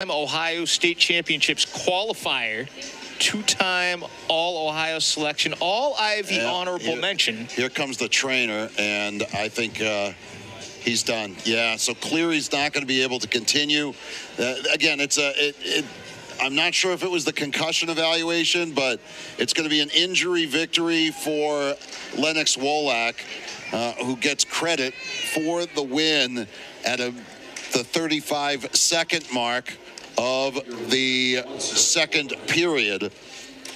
Ohio State Championships qualifier, two-time All-Ohio selection, All-Ivy honorable mention. Here comes the trainer, and I think he's done. Yeah, so Cleary's not going to be able to continue. Again, I'm not sure if it was the concussion evaluation, but it's going to be an injury victory for Lennox Wolak, who gets credit for the win at the 35-second mark of the second period.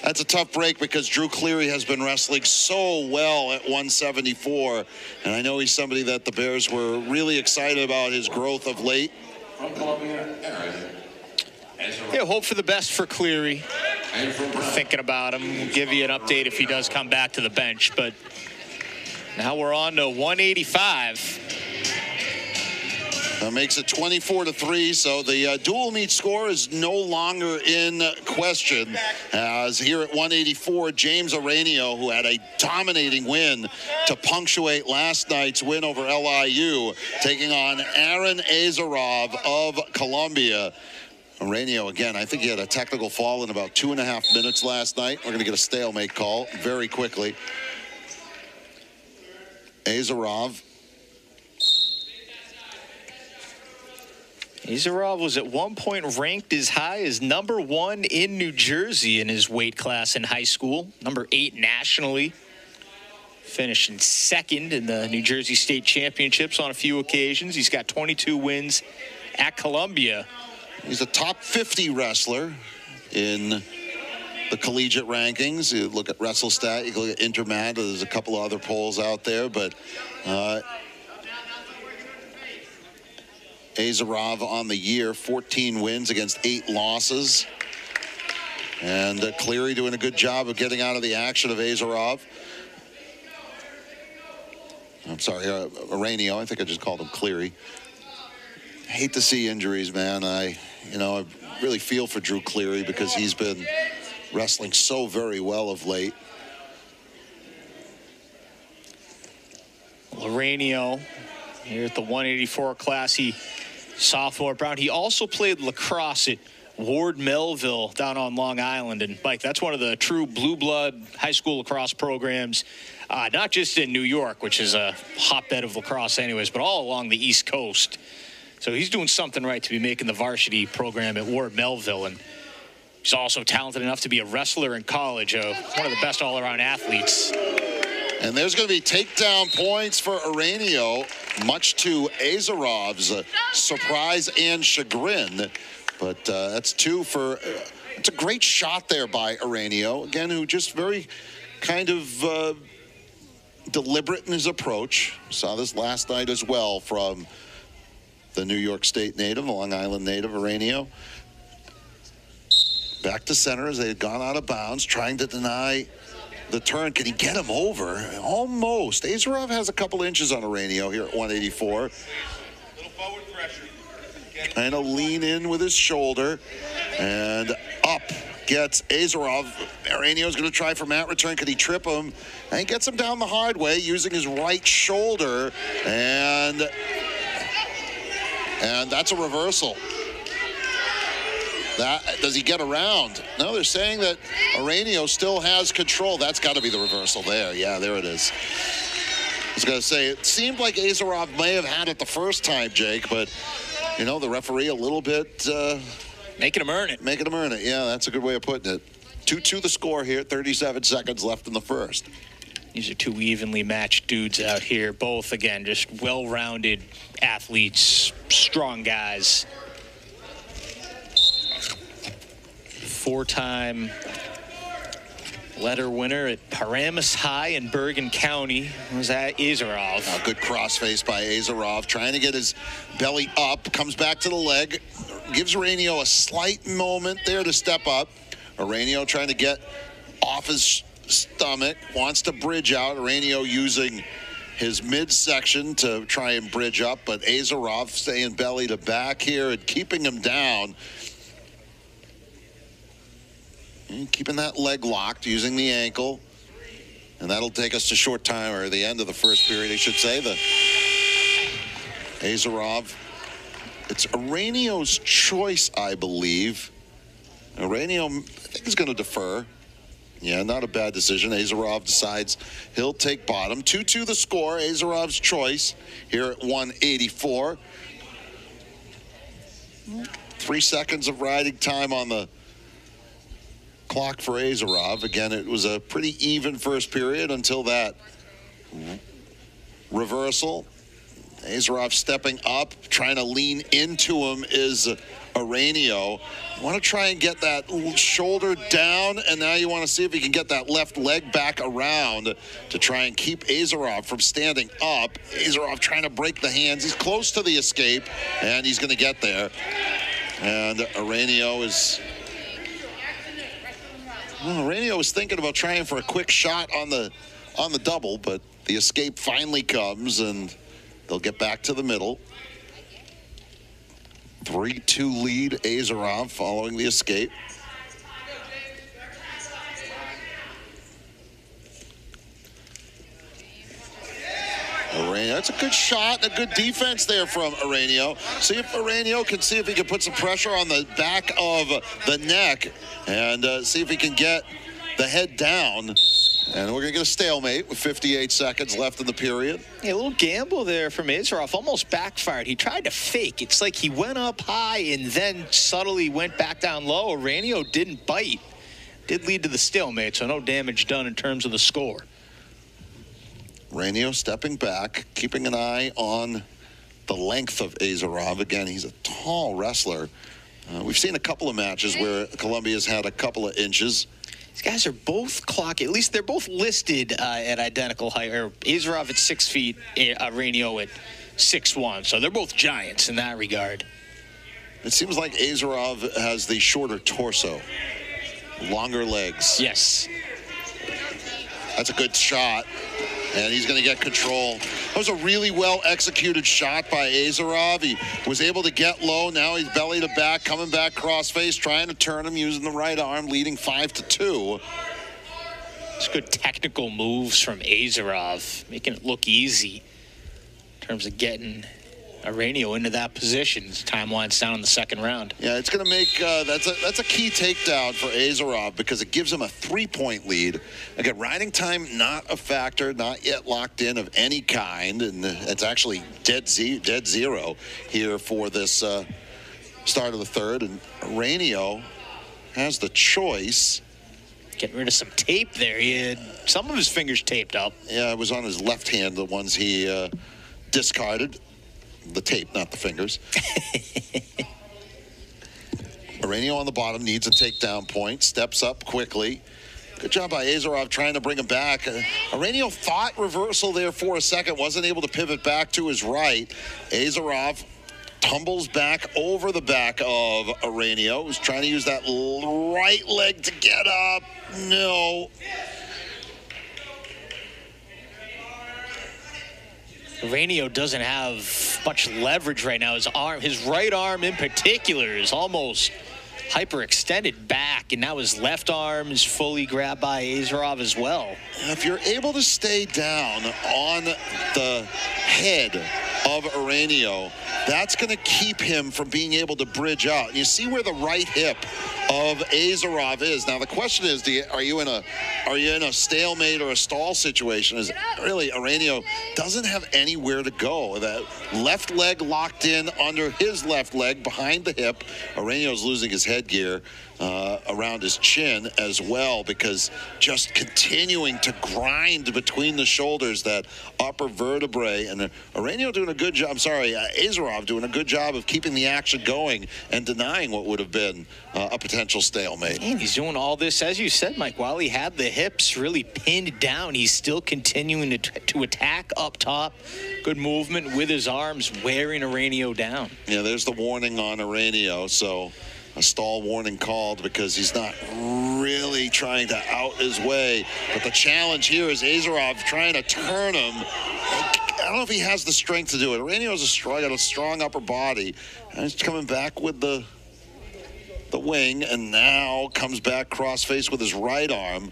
That's a tough break because Drew Cleary has been wrestling so well at 174, and I know he's somebody that the Bears were really excited about his growth of late. Yeah, hope for the best for Cleary. We're thinking about him. We'll give you an update if he does come back to the bench, but now we're on to 185. That makes it 24-3, so the dual meet score is no longer in question. As here at 184, James Araneo, who had a dominating win to punctuate last night's win over LIU, taking on Aaron Ayzerov of Columbia. Araneo, again, I think he had a technical fall in about 2.5 minutes last night. We're going to get a stalemate call very quickly. Ayzerov was at one point ranked as high as #1 in New Jersey in his weight class in high school, #8 nationally. Finishing second in the New Jersey State Championships on a few occasions. He's got 22 wins at Columbia. He's a top 50 wrestler in the collegiate rankings. You look at WrestleStat, you can look at Intermat. There's a couple of other polls out there, but Ayzerov on the year, 14 wins against 8 losses. And Cleary doing a good job of getting out of the action of Ayzerov. I'm sorry, Araneo. I think I just called him Cleary. Hate to see injuries, man. I really feel for Drew Cleary because he's been wrestling so very well of late. Araneo here at the 184 class. He sophomore Brown. He also played lacrosse at Ward Melville down on Long Island. And Mike, that's one of the true blue blood high school lacrosse programs, not just in New York, which is a hotbed of lacrosse anyways, but all along the East Coast. So he's doing something right to be making the varsity program at Ward Melville. And he's also talented enough to be a wrestler in college, one of the best all-around athletes. And there's going to be takedown points for Araneo, much to Ayzerov's surprise and chagrin. But that's 2 for... it's a great shot there by Araneo. Again, who just very kind of deliberate in his approach. Saw this last night as well from the New York State native, Long Island native, Araneo. Back to center as they had gone out of bounds, trying to deny the turn. Can he get him over? Almost. Ayzerov has a couple inches on Araneo here at 184. Little forward pressure. Kind of lean in with his shoulder. And up gets Ayzerov. Araneo's going to try for mat return. Could he trip him? And he gets him down the hard way using his right shoulder. And that's a reversal. Does he get around? No, they're saying that Araneo still has control. That's got to be the reversal there. Yeah, there it is. I was going to say, it seemed like Ayzerov may have had it the first time, Jake, but, the referee a little bit... making him earn it. Making him earn it. Yeah, that's a good way of putting it. 2-2 the score here, 37 seconds left in the first. These are two evenly matched dudes out here. Both, again, just well-rounded athletes, strong guys. 4-time letter winner at Paramus High in Bergen County was that Ayzerov. A good crossface by Ayzerov, trying to get his belly up, comes back to the leg, gives Araneo a slight moment there to step up. Araneo trying to get off his stomach, wants to bridge out. Araneo using his midsection to try and bridge up, but Ayzerov staying belly to back here and keeping him down. Keeping that leg locked, using the ankle. And that'll take us to short time, or the end of the first period, I should say. The Ayzerov It's Araneo's choice, I believe. Araneo, I think, is going to defer. Yeah, not a bad decision. Ayzerov decides he'll take bottom. 2-2 the score. Ayzerov's choice here at 184. 3 seconds of riding time on the clock for Ayzerov. Again, it was a pretty even first period until that reversal. Ayzerov stepping up, trying to lean into him is Araneo. Want to try and get that shoulder down, and now you want to see if he can get that left leg back around to try and keep Ayzerov from standing up. Ayzerov trying to break the hands. He's close to the escape, and he's going to get there. And Araneo is... Well, Araneo was thinking about trying for a quick shot on the double, but the escape finally comes, and they'll get back to the middle. 3-2 lead, Ayzerov following the escape. Araneo, that's a good shot, a good defense there from Araneo. See if Araneo can see if he can put some pressure on the back of the neck and see if he can get the head down. And we're going to get a stalemate with 58 seconds left in the period. Yeah, a little gamble there from Ayzerov. Almost backfired. He tried to fake. It's like he went up high and then subtly went back down low. Araneo didn't bite. Did lead to the stalemate, so no damage done in terms of the score. Araneo stepping back, keeping an eye on the length of Ayzerov. Again, he's a tall wrestler. We've seen a couple of matches where Colombia's had a couple of inches. These guys are both at least they're both listed at identical height. Ayzerov at 6 feet, Araneo at 6'1". So they're both giants in that regard. It seems like Ayzerov has the shorter torso, longer legs. Yes. That's a good shot, and he's going to get control. That was a really well-executed shot by Ayzerov. He was able to get low. Now he's belly to back, coming back crossface, trying to turn him using the right arm, leading 5-2. It's good technical moves from Ayzerov, making it look easy in terms of getting Araneo into that position as time winds down in the second round. Yeah, it's going to make that's a key takedown for Ayzerov because it gives him a 3-point lead. Again, riding time not a factor, not yet locked in of any kind, and it's actually dead zero here for this start of the third. And Araneo has the choice. Getting rid of some tape there. He had some of his fingers taped up. Yeah, it was on his left hand, the ones he discarded. The tape, not the fingers. Araneo on the bottom needs a takedown point. Steps up quickly. Good job by Ayzerov trying to bring him back. Araneo thought reversal there for a second. Wasn't able to pivot back to his right. Ayzerov tumbles back over the back of Araneo. Who's trying to use that right leg to get up. No. Araneo doesn't have much leverage right now. His right arm in particular is almost hyperextended back, and now his left arm is fully grabbed by Ayzerov as well. If you're able to stay down on the head of Araneo, that's going to keep him from being able to bridge out. And you see where the right hip of Ayzerov is. Now the question is, are you in a stalemate or a stall situation? Is really Araneo doesn't have anywhere to go. That left leg locked in under his left leg behind the hip. Araneo's losing his headgear around his chin as well because just continuing to grind between the shoulders, that upper vertebrae. And Araneo doing a good job. I'm sorry, Ayzerov doing a good job of keeping the action going and denying what would have been a potential stalemate. And he's doing all this, as you said, Mike, while he had the hips really pinned down, he's still continuing to attack up top. Good movement with his arms, wearing Araneo down. Yeah, there's the warning on Araneo. So a stall warning called because he's not really trying to out his way. But the challenge here is Ayzerov trying to turn him. I don't know if he has the strength to do it. Araneo's got a strong upper body. And he's coming back with the wing, and now comes back cross-face with his right arm.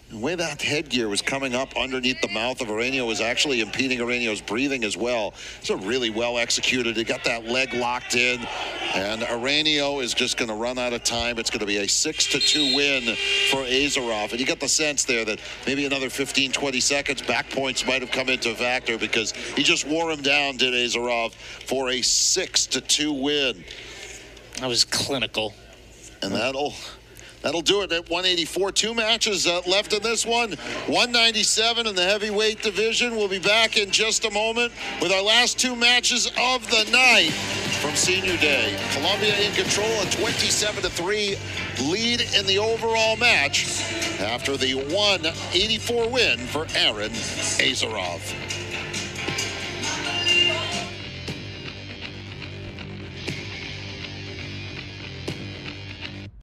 The way that headgear was coming up underneath the mouth of Araneo was actually impeding Araneo's breathing as well. So really well executed. He got that leg locked in, and Araneo is just going to run out of time. It's going to be a 6-2 win for Ayzerov. And you get the sense there that maybe another 15, 20 seconds, back points might have come into factor because he just wore him down, did Ayzerov, for a 6-2 win. That was clinical. And that'll do it at 184. 2 matches left in this one. 197 in the heavyweight division. We'll be back in just a moment with our last 2 matches of the night from Senior Day. Columbia in control, a 27-3 lead in the overall match after the 184 win for Aaron Ayzerov.